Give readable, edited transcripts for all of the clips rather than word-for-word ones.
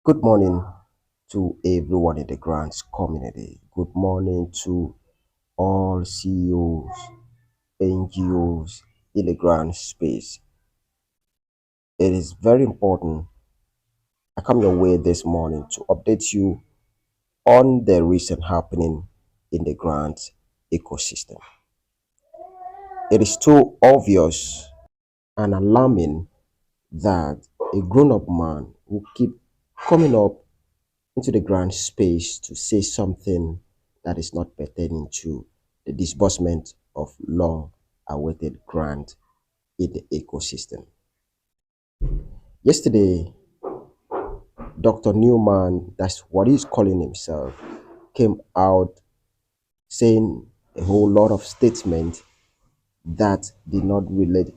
Good morning to everyone in the grants community. Good morning to all CEOs, NGOs in the grant space. It is very important. I come your way this morning to update you on the recent happening in the grant ecosystem. It is too obvious and alarming that a grown-up man will keep coming up into the grant space to say something that is not pertaining to the disbursement of long awaited grant in the ecosystem. Yesterday, Dr. Newman, that's what he's calling himself, came out saying a whole lot of statements that did not relate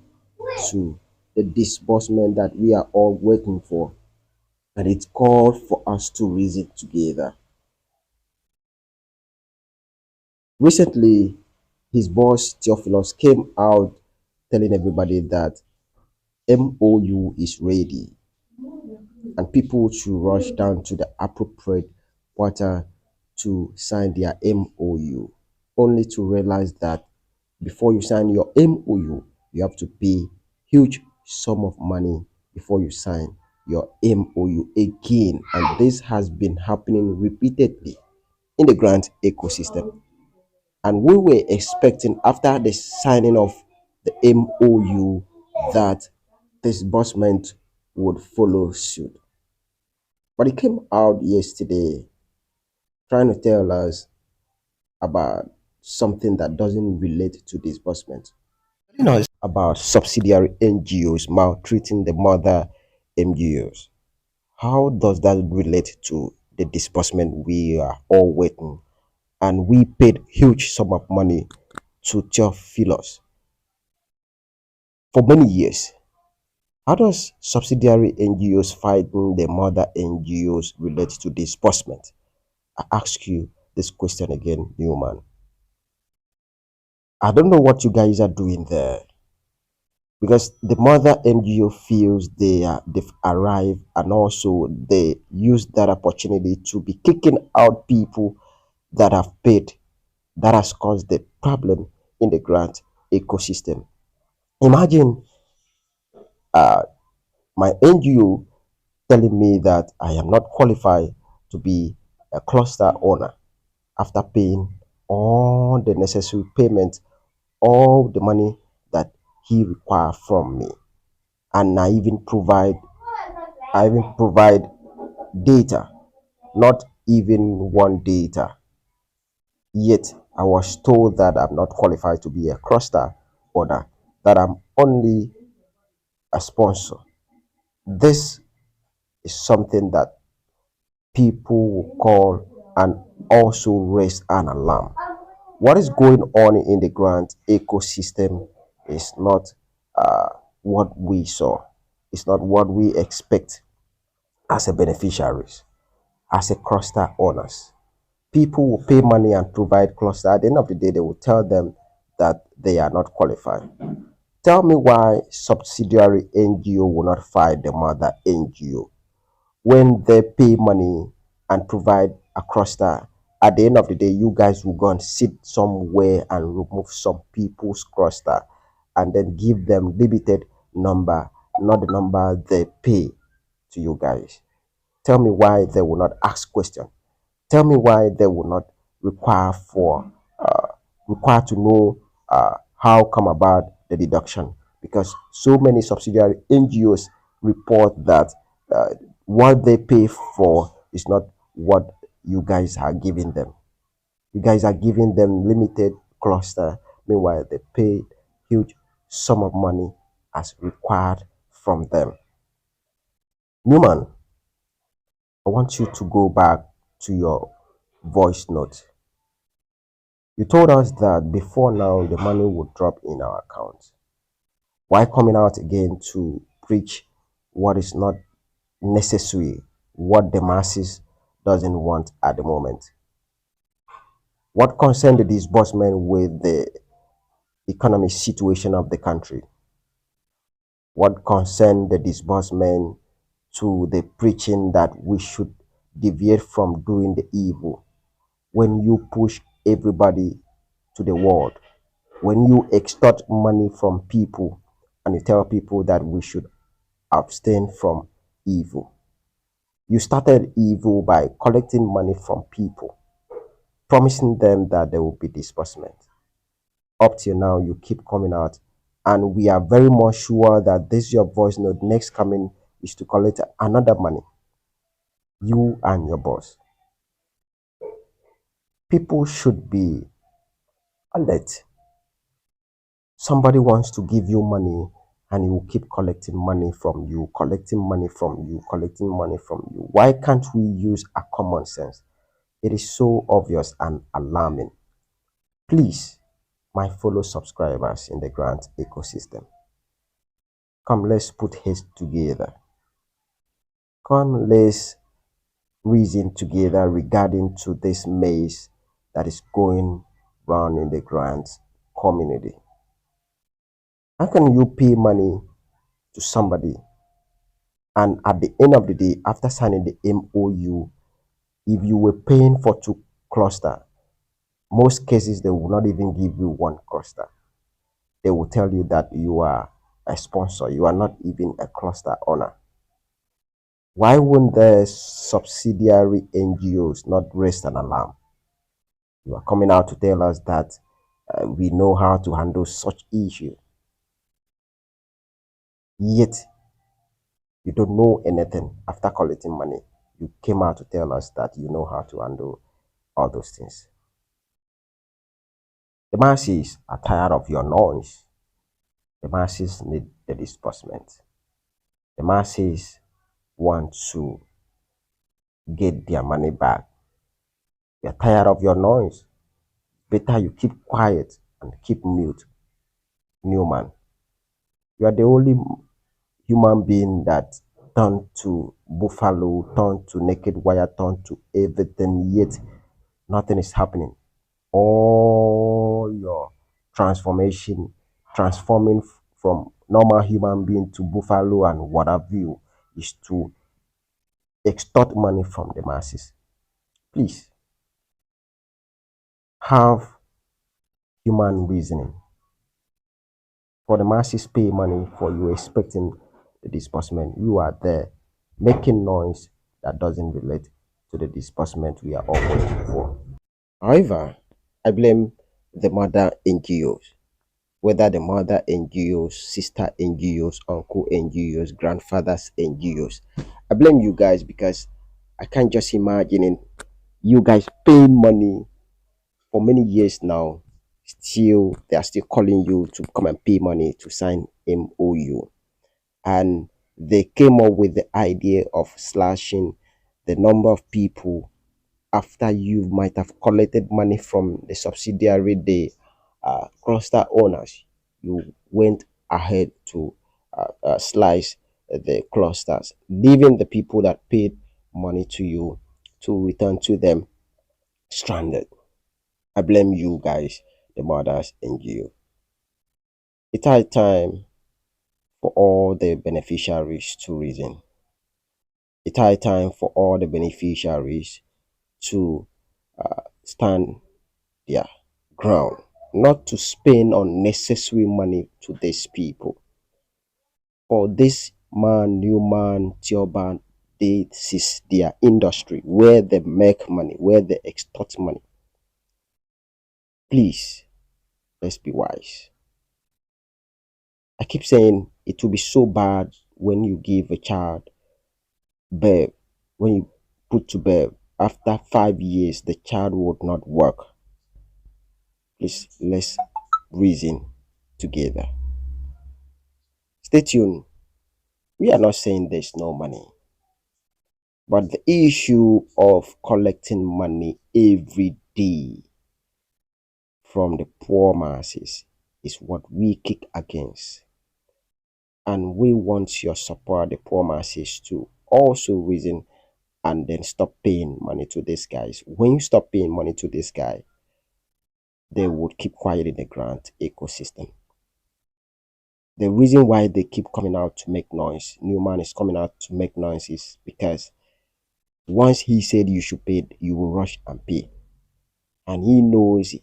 to the disbursement that we are all waiting for. And it called for us to reason together. Recently, his boss Theophilus came out telling everybody that MOU is ready and people should rush down to the appropriate quarter to sign their MOU, only to realize that before you sign your MOU, you have to pay huge sum of money before you sign your MOU again. And this has been happening repeatedly in the grant ecosystem. And we were expecting after the signing of the MOU that disbursement would follow suit. But it came out yesterday trying to tell us about something that doesn't relate to disbursement. Telling us about subsidiary NGOs maltreating the mother NGOs. How does that relate to the disbursement we are all waiting? And we paid huge sum of money to Theophilus for many years. How does subsidiary NGOs fighting the mother NGOs relate to disbursement? I ask you this question again, Newman. I don't know what you guys are doing there because the mother NGO feels they've arrived and also they use that opportunity to be kicking out people that have paid, that has caused the problem in the grant ecosystem. Imagine my NGO telling me that I am not qualified to be a cluster owner after paying all the necessary payment, all the money that he requires from me. And I even provide data, not even one data. Yet I was told that I'm not qualified to be a cluster owner, that I'm only a sponsor. This is something that people will call and also raise an alarm. What is going on in the grant ecosystem is not what we saw. It's not what we expect as a beneficiaries, as a cluster owners. People will pay money and provide cluster. At the end of the day, they will tell them that they are not qualified. Tell me why subsidiary NGO will not fight the mother NGO when they pay money and provide a cluster. At the end of the day, you guys will go and sit somewhere and remove some people's cluster and then give them limited number, not the number they pay to you guys. Tell me why they will not ask question. Tell me why they will not require for require to know how come about the deduction, because so many subsidiary NGOs report that uh, what they pay for is not what you guys are giving them. You guys are giving them limited cluster, meanwhile they pay huge sum of money as required from them. Newman, I want you to go back to your voice note. You told us that before now the money would drop in our account. Why coming out again to preach what is not necessary, what the masses doesn't want at the moment? What concern the disbursement with the economic situation of the country? What concern the disbursement to the preaching that we should deviate from doing the evil. When you push everybody to the world, when you extort money from people and you tell people that we should abstain from evil. You started evil by collecting money from people, promising them that there will be disbursement. Up till now, you keep coming out, and we are very much sure that this your voice note next coming is to collect another money. You and your boss. People should be alert. Somebody wants to give you money and he will keep collecting money from you, collecting money from you, collecting money from you. Why can't we use a common sense? It is so obvious and alarming. Please, my fellow subscribers in the grant ecosystem, come, let's put heads together. Come, let's reason together regarding to this maze that is going round in the grant community. How can you pay money to somebody and at the end of the day, after signing the MOU, if you were paying for 2 cluster, most cases they will not even give you 1 cluster. They will tell you that you are a sponsor, you are not even a cluster owner. Why wouldn't the subsidiary NGOs not raise an alarm? You are coming out to tell us that we know how to handle such issues, yet you don't know anything. After collecting money, you came out to tell us that you know how to handle all those things. The masses are tired of your noise. The masses need the disbursement. The masses want to get their money back. You're tired of your noise. Better you keep quiet and keep mute. Newman, you are the only human being that turned to buffalo, turned to naked wire, turned to everything, yet nothing is happening. All your transforming from normal human being to buffalo and what have you, is to extort money from the masses. Please have human reasoning. For the masses pay money for you expecting the disbursement, you are there making noise that doesn't relate to the disbursement we are all waiting for. However, I blame the mother NGOs, whether the mother NGOs, sister NGOs, uncle NGOs, grandfathers NGOs. I blame you guys because I can't just imagine you guys paying money for many years now. Still, they are still calling you to come and pay money to sign MOU. And they came up with the idea of slashing the number of people after you might have collected money from the subsidiary, the cluster owners. You went ahead to slice the clusters, leaving the people that paid money to you to return to them stranded. I blame you guys, the mothers and you. It's high time for all the beneficiaries to reason. It's high time for all the beneficiaries to stand their ground, not to spend unnecessary money to these people. For this man, Newman, Theobarth, this is their industry where they make money, where they extort money. Please, let's be wise. I keep saying it will be so bad when you give a child birth, when you put to birth, after 5 years, the child would not work. Please, let's reason together. Stay tuned. We are not saying there's no money, but the issue of collecting money every day from the poor masses is what we kick against. And we want your support, the poor masses, to also reason and then stop paying money to these guys. When you stop paying money to this guy, they would keep quiet in the grant ecosystem. The reason why they keep coming out to make noise, Newman is coming out to make noise, is because once he said you should pay, you will rush and pay. And he knows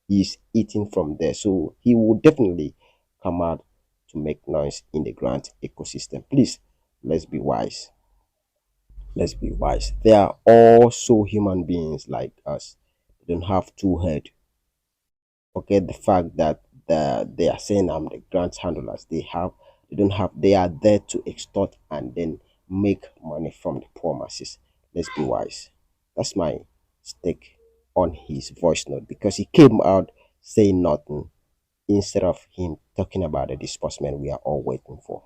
he's eating from there. So he will definitely come out to make noise in the grant ecosystem. Please, let's be wise. Let's be wise. They are also human beings like us. They don't have two heads. Forget the fact that they are saying I'm the grant handlers. They don't have, they are there to extort and then make money from the poor masses. Let's be wise. That's my stake on his voice note, because he came out saying nothing instead of him talking about the disbursement we are all waiting for.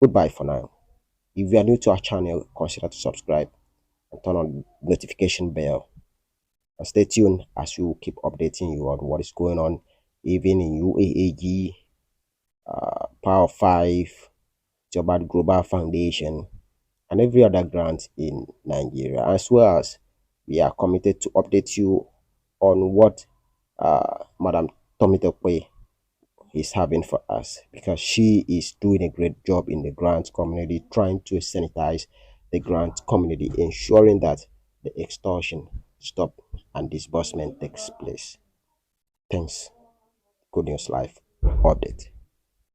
Goodbye for now. If you are new to our channel, consider to subscribe and turn on the notification bell. And stay tuned as we will keep updating you on what is going on, even in UAAG, Power 5, Theobarth Global Foundation, and every other grant in Nigeria. As well as we are committed to update you on what Madam Tomitope is having for us, because she is doing a great job in the grant community, trying to sanitize the grant community, ensuring that the extortion stop and disbursement takes place. Thanks. Good News Live update.